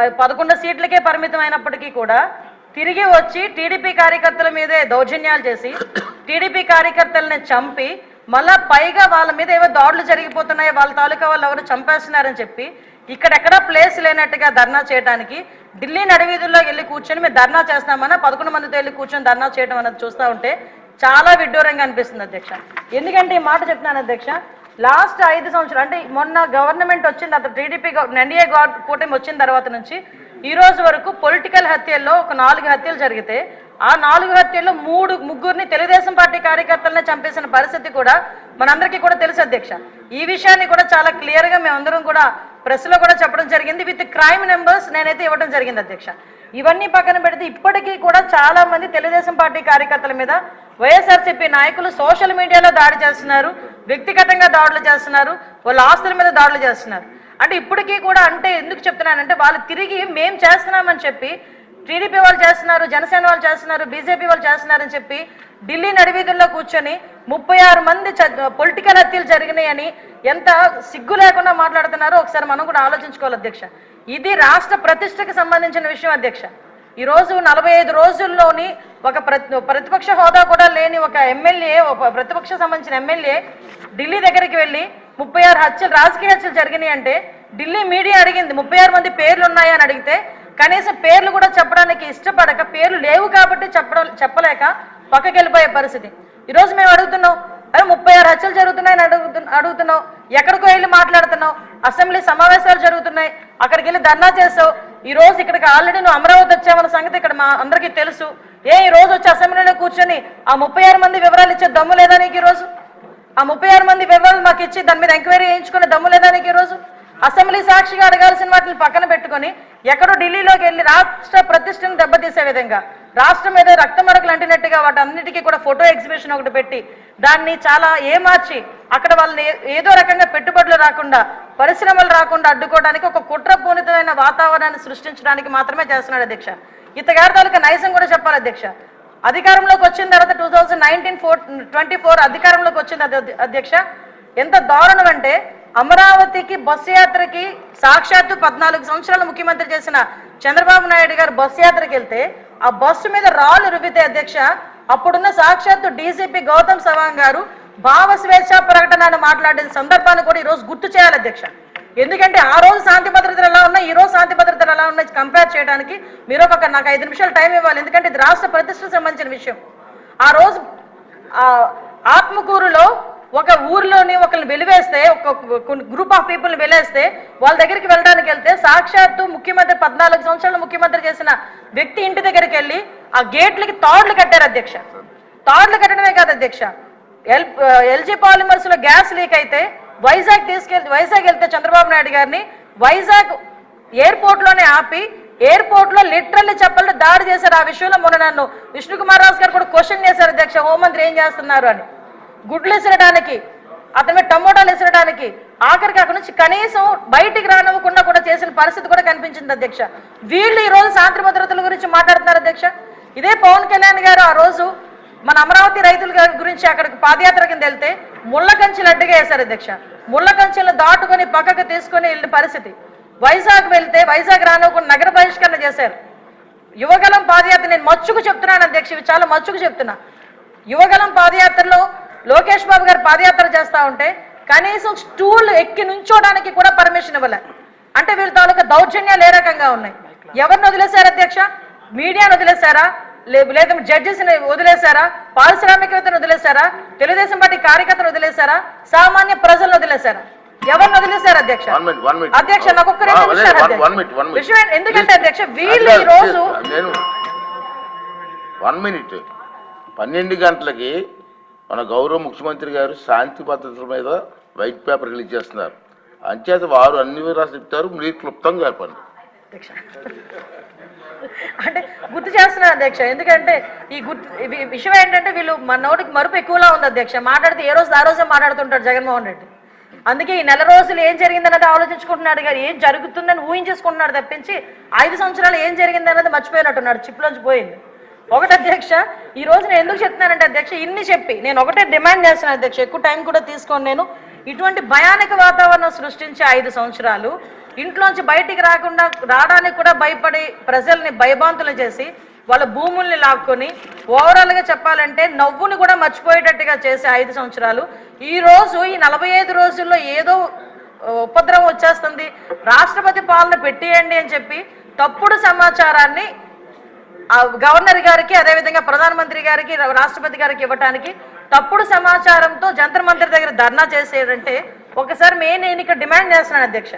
11 సీట్లకే పరిమితమైనప్పటికీ కూడా తిరిగి వచ్చి టీడీపీ కార్యకర్తల మీదే దౌర్జన్యాలు చేసి టీడీపీ కార్యకర్తలని చంపి మళ్ళా పైగా వాళ్ళ మీద ఏవో దాడులు జరిగిపోతున్నాయి, వాళ్ళ తాలూకా వాళ్ళు ఎవరు చంపేస్తున్నారని చెప్పి ఇక్కడెక్కడా ప్లేస్ లేనట్టుగా ధర్నా చేయడానికి ఢిల్లీ నడివీధుల్లో వెళ్ళి కూర్చొని మేము ధర్నా చేస్తామన్నా 11 మందితో వెళ్ళి కూర్చొని ధర్నా చేయడం అన్నది చూస్తూ ఉంటే చాలా విడ్డూరంగా అనిపిస్తుంది అధ్యక్ష. ఎందుకంటే ఈ మాట చెప్తున్నాను అధ్యక్ష, లాస్ట్ 5 సంవత్సరాలు అంటే మొన్న గవర్నమెంట్ వచ్చింది, అతను టీడీపీ ఎన్డీఏ కూటమి వచ్చిన తర్వాత నుంచి ఈ రోజు వరకు పొలిటికల్ హత్యల్లో ఒక 4 హత్యలు జరిగితే ఆ 4 హత్యల్లో ముగ్గురిని తెలుగుదేశం పార్టీ కార్యకర్తలనే చంపేసిన పరిస్థితి కూడా మనందరికీ కూడా తెలుసు అధ్యక్ష. ఈ విషయాన్ని కూడా చాలా క్లియర్గా మేమందరం కూడా ప్రెస్లో కూడా చెప్పడం జరిగింది, విత్ క్రైమ్ నెంబర్స్ నేనైతే ఇవ్వడం జరిగింది అధ్యక్ష. ఇవన్నీ పక్కన పెడితే ఇప్పటికీ కూడా చాలా మంది తెలుగుదేశం పార్టీ కార్యకర్తల మీద వైఎస్ఆర్సీపీ నాయకులు సోషల్ మీడియాలో దాడి చేస్తున్నారు, వ్యక్తిగతంగా దాడులు చేస్తున్నారు, వాళ్ళ ఆస్తుల మీద దాడులు చేస్తున్నారు. అంటే ఇప్పటికీ కూడా అంటే ఎందుకు చెప్తున్నానంటే వాళ్ళు తిరిగి మేము చేస్తున్నామని చెప్పి టీడీపీ వాళ్ళు చేస్తున్నారు, జనసేన వాళ్ళు చేస్తున్నారు, బీజేపీ వాళ్ళు చేస్తున్నారని చెప్పి ఢిల్లీ నడివీధుల్లో కూర్చొని 36 మంది పొలిటికల్ హత్యలు జరిగినాయని ఎంత సిగ్గు లేకుండా మాట్లాడుతున్నారో ఒకసారి మనం కూడా ఆలోచించుకోవాలి అధ్యక్ష. ఇది రాష్ట్ర ప్రతిష్టకు సంబంధించిన విషయం అధ్యక్ష. ఈరోజు 45 రోజుల్లోని ఒక ప్రతిపక్ష హోదా కూడా లేని ఒక ఎమ్మెల్యే, ఒక ప్రతిపక్ష సంబంధించిన ఎమ్మెల్యే ఢిల్లీ దగ్గరికి వెళ్ళి 36 హత్యలు రాజకీయ హత్యలు జరిగినాయి అంటే ఢిల్లీ మీడియా అడిగింది 36 మంది పేర్లు ఉన్నాయా అని అడిగితే కనీసం పేర్లు కూడా చెప్పడానికి ఇష్టపడక పేర్లు లేవు కాబట్టి చెప్పలేక పక్కకి వెళ్ళిపోయే పరిస్థితి. ఈరోజు మేము అడుగుతున్నాం, అరే 36 హత్యలు జరుగుతున్నాయని అడుగుతున్నావు, ఎక్కడికో వెళ్ళి మాట్లాడుతున్నావు, అసెంబ్లీ సమావేశాలు జరుగుతున్నాయి అక్కడికి వెళ్ళి ధర్నా చేసావు, ఈ రోజు ఇక్కడికి ఆల్రెడీ నువ్వు అమరావతి వచ్చావన్న సంగతి ఇక్కడ మా అందరికీ తెలుసు. ఈ రోజు వచ్చి అసెంబ్లీలో కూర్చొని ఆ 36 మంది వివరాలు ఇచ్చే దమ్ము లేదా నీకు? ఈరోజు ఆ 36 మంది వివరాలు మాకు ఇచ్చి దాని మీద ఎంక్వైరీ చేయించుకునే దమ్ము లేదా నీకు? ఈరోజు అసెంబ్లీ సాక్షిగా అడగాల్సిన వాటిని పక్కన పెట్టుకొని ఎక్కడో ఢిల్లీలోకి వెళ్ళి రాష్ట్ర ప్రతిష్టను దెబ్బతీసే విధంగా రాష్ట్రం మీద రక్తమరకలు అంటినట్టుగా వాటి అన్నిటికీ కూడా ఫోటో ఎగ్జిబిషన్ ఒకటి పెట్టి దాన్ని చాలా ఏమార్చి అక్కడ వాళ్ళని ఏదో రకంగా పెట్టుబడులు రాకుండా, పరిశ్రమలు రాకుండా అడ్డుకోవడానికి ఒక కుట్రపూరితమైన వాతావరణాన్ని సృష్టించడానికి మాత్రమే చేస్తున్నాడు అధ్యక్ష. ఇతగారి తాలూకా నైజం కూడా చెప్పాలి అధ్యక్ష. అధికారంలోకి వచ్చిన తర్వాత 2024 అధికారంలోకి వచ్చింది అధ్యక్ష. ఎంత దారుణం అంటే అమరావతికి బస్సు యాత్రకి సాక్షాత్తు 14 సంవత్సరాలు ముఖ్యమంత్రి చేసిన చంద్రబాబు నాయుడు గారు బస్సు యాత్రకి వెళ్తే ఆ బస్సు మీద రాళ్ళు రువితే అధ్యక్ష అప్పుడున్న సాక్షాత్తు డీసీపీ గౌతమ్ సవాంగ్ గారు భావ స్వేచ్ఛ ప్రకటనను మాట్లాడిన సందర్భాన్ని కూడా ఈరోజు గుర్తు చేయాలి అధ్యక్ష. ఎందుకంటే ఆ రోజు శాంతి భద్రతలు ఎలా ఉన్నాయి, ఈ రోజు శాంతి భద్రతలు ఎలా ఉన్నాయి కంపేర్ చేయడానికి మీరు నాకు 5 నిమిషాలు టైం ఇవ్వాలి. ఎందుకంటే ఇది రాష్ట్ర ప్రతిష్టకు సంబంధించిన విషయం. ఆ రోజు ఆత్మకూరులో ఒక ఊర్లోని ఒకరిని వెలివేస్తే, ఒక గ్రూప్ ఆఫ్ పీపుల్ని వెలివేస్తే వాళ్ళ దగ్గరికి వెళ్ళడానికి వెళ్తే సాక్షాత్తు ముఖ్యమంత్రి 14 సంవత్సరాలు ముఖ్యమంత్రి చేసిన వ్యక్తి ఇంటి దగ్గరికి వెళ్ళి ఆ గేట్లకి తాడులు కట్టారు అధ్యక్ష. తాడులు కట్టడమే కాదు అధ్యక్ష, ఎల్జీ పాలిమర్స్ లో గ్యాస్ లీక్ అయితే వైజాగ్ వెళ్తే చంద్రబాబు నాయుడు గారిని వైజాగ్ ఎయిర్పోర్ట్ లోనే ఆపి ఎయిర్పోర్ట్ లో లిటరల్లీ చెప్పాలంటే దాడి చేశారు. ఆ విషయంలో మొన్న నన్ను విష్ణుకుమార్ రాజు గారు కూడా క్వశ్చన్ చేశారు అధ్యక్ష, హోంమంత్రి ఏం చేస్తున్నారు అని. గుడ్లు ఇసరడానికి, అతని మీద టమోటాలు ఇసరడానికి, ఆఖరికి అక్కడి నుంచి కనీసం బయటికి రానివ్వకుండా కూడా చేసిన పరిస్థితి కూడా కనిపించింది అధ్యక్ష. వీళ్ళు ఈ రోజు శాంతి భద్రతల గురించి మాట్లాడుతున్నారు అధ్యక్ష. ఇదే పవన్ కళ్యాణ్ గారు ఆ రోజు మన అమరావతి రైతుల గురించి అక్కడికి పాదయాత్ర కింద వెళ్తే ముళ్ళ కంచెలు అడ్డుగా వేశారు అధ్యక్ష. ముళ్ళ కంచెలు దాటుకొని పక్కకు తీసుకొని వెళ్ళిన పరిస్థితి. వైజాగ్ వెళ్తే వైజాగ్ రానివ్వకుండా నగర బహిష్కరణ చేశారు. యువగలం పాదయాత్ర నేను మచ్చుకు చెప్తున్నాను అధ్యక్ష, ఇవి చాలా మచ్చుకు చెప్తున్నా. యువగలం పాదయాత్రలో లోకేష్ బాబు గారు పాదయాత్ర చేస్తూ ఉంటే కనీసం స్టూల్ ఎక్కి నుంచోడానికి కూడా పర్మిషన్ ఇవ్వలే. అంటే వీళ్ళ తాలూకా దౌర్జన్యాలు ఏ రకంగా ఉన్నాయి? ఎవరిని వదిలేశారు అధ్యక్ష? మీడియాను వదిలేశారా, లేదా జడ్జెస్ని వదిలేశారా, పారిశ్రామికవేత్తను వదిలేశారా, తెలుగుదేశం పార్టీ కార్యకర్తలు వదిలేశారా, సామాన్య ప్రజలను వదిలేశారా? ఎవరిని వదిలేశారు అధ్యక్ష? అధ్యక్ష నాకు ఒక్క 2 నిమిషాలు విషయం. ఎందుకంటే అధ్యక్ష వీళ్ళు ఈ రోజు 12 గంటలకి మన గౌరవ ముఖ్యమంత్రి గారు శాంతి భద్రతల మీద వైట్ పేపర్ రిలీజ్ చేస్తున్నారు. అంచేత వారు అన్ని వివరాలు చెప్తారు, మీరు క్లుప్తంగా చెప్పండి అంటే గుర్తు చేస్తున్నారు అధ్యక్ష. ఎందుకంటే ఈ విషయం ఏంటంటే వీళ్ళు మన నోటికి మరుపు ఎక్కువలా ఉంది అధ్యక్ష. మాట్లాడితే ఏ రోజు ఆ రోజే మాట్లాడుతుంటాడు జగన్మోహన్ రెడ్డి. అందుకే ఈ నెల రోజులు ఏం జరిగిందన్నది ఆలోచించుకుంటున్నాడు కానీ ఏం జరుగుతుందని ఊహించేసుకుంటున్నాడు తప్పించి 5 సంవత్సరాలు ఏం జరిగిందన్నది మర్చిపోయినట్టున్నాడు, చిప్పులోంచి పోయింది. ఒకటి అధ్యక్ష, ఈ రోజు నేను ఎందుకు చెప్తున్నానంటే అధ్యక్ష ఇన్ని చెప్పి నేను ఒకటే డిమాండ్ చేస్తున్నాను అధ్యక్ష, ఎక్కువ టైం కూడా తీసుకోను నేను. ఇటువంటి భయానక వాతావరణం సృష్టించే 5 సంవత్సరాలు ఇంట్లోంచి బయటికి రావడానికి కూడా భయపడి ప్రజల్ని భయభాంతులు చేసి వాళ్ళ భూముల్ని లాక్కొని ఓవరాల్గా చెప్పాలంటే నవ్వుని కూడా మర్చిపోయేటట్టుగా చేసే 5 సంవత్సరాలు ఈ రోజు ఈ 45 రోజుల్లో ఏదో ఉపద్రవం వచ్చేస్తుంది, రాష్ట్రపతి పాలన పెట్టేయండి అని చెప్పి తప్పుడు సమాచారాన్ని గవర్నర్ గారికి అదేవిధంగా ప్రధానమంత్రి గారికి రాష్ట్రపతి గారికి ఇవ్వడానికి తప్పుడు సమాచారంతో జంతర్ మంతర్ దగ్గర ధర్నా చేసేదంటే ఒకసారి నేను ఇక్కడ డిమాండ్ చేస్తున్నాను అధ్యక్ష.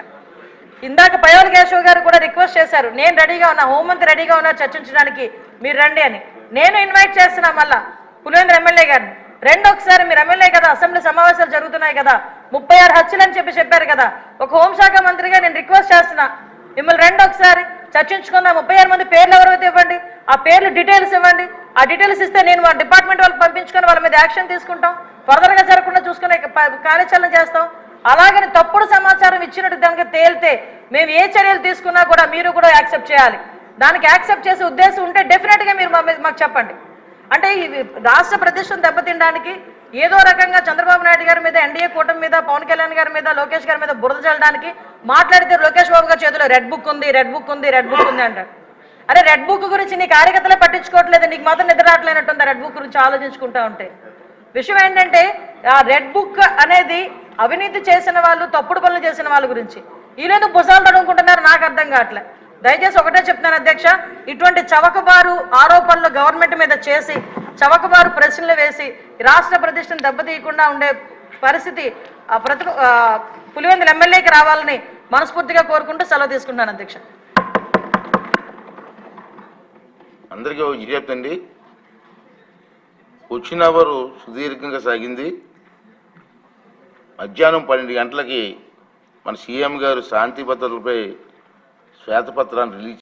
ఇందాక పయోల్ కేశవ్ గారు కూడా రిక్వెస్ట్ చేశారు, నేను రెడీగా ఉన్నా, హోంమంత్రి రెడీగా ఉన్నా చర్చించడానికి, మీరు రండి అని. నేను ఇన్వైట్ చేస్తున్నా మళ్ళా పులివెందుల ఎమ్మెల్యే గారిని, రెండు ఒకసారి మీరు ఎమ్మెల్యే కదా, అసెంబ్లీ సమావేశాలు జరుగుతున్నాయి కదా, 36 హత్యలు అని చెప్పారు కదా, ఒక హోంశాఖ మంత్రిగా నేను రిక్వెస్ట్ చేస్తున్నా మిమ్మల్ని రెండు ఒకసారి చర్చించుకుందాం. 36 మంది పేర్లు ఎవరైతే ఇవ్వండి, ఆ పేర్లు డీటెయిల్స్ ఇవ్వండి, ఆ డీటెయిల్స్ ఇస్తే నేను మా డిపార్ట్మెంట్ వాళ్ళకి పంపించుకొని వాళ్ళ మీద యాక్షన్ తీసుకుంటాం, ఫర్దర్గా జరగకుండా చూసుకునే కార్యాచరణ చేస్తాం. అలాగని తప్పుడు సమాచారం ఇచ్చినట్టు దానికి తేలితే మేము ఏ చర్యలు తీసుకున్నా కూడా మీరు కూడా యాక్సెప్ట్ చేయాలి. దానికి యాక్సెప్ట్ చేసే ఉద్దేశం ఉంటే డెఫినెట్గా మీరు మాకు చెప్పండి. అంటే ఇది రాష్ట్ర ప్రతిష్టను దెబ్బతినడానికి ఏదో రకంగా చంద్రబాబు నాయుడు గారి మీద, ఎన్డీఏ కూటమి మీద, పవన్ కళ్యాణ్ గారి మీద, లోకేష్ గారి మీద బురద చల్లడానికి మాట్లాడితే లోకేష్ బాబు గారి చేతిలో రెడ్ బుక్ ఉంది అంటారు. అరే రెడ్ బుక్ గురించి నీ కార్యకర్తలే పట్టించుకోవట్లేదు, నీకు మాత్రం నిద్ర రావట్లేనట్టుంది రెడ్ బుక్ గురించి ఆలోచించుకుంటా ఉంటే. విషయం ఏంటంటే ఆ రెడ్ బుక్ అనేది అవినీతి చేసిన వాళ్ళు, తప్పుడు పనులు చేసిన వాళ్ళ గురించి. వీళ్ళేదో భుజాలు తడుముకుంటున్నారు, నాకు అర్థం కావట్లే. దయచేసి ఒకటే చెప్తున్నాను అధ్యక్ష, ఇటువంటి చవకబారు ఆరోపణలు గవర్నమెంట్ మీద చేసి చవకబారు ప్రశ్నలు వేసి రాష్ట్ర ప్రతిష్టను దెబ్బతీయకుండా ఉండే పరిస్థితి పులివెందుల ఎమ్మెల్యేకి రావాలని మనస్ఫూర్తిగా కోరుకుంటూ సెలవు తీసుకుంటాను అధ్యక్ష. అందరికీ ఒక చెప్తండి, వచ్చిన అవరు సుదీర్ఘంగా సాగింది. మధ్యాహ్నం 12 గంటలకి మన సీఎం గారు శాంతి భద్రతలపై శ్వేతపత్రాన్ని రిలీజ్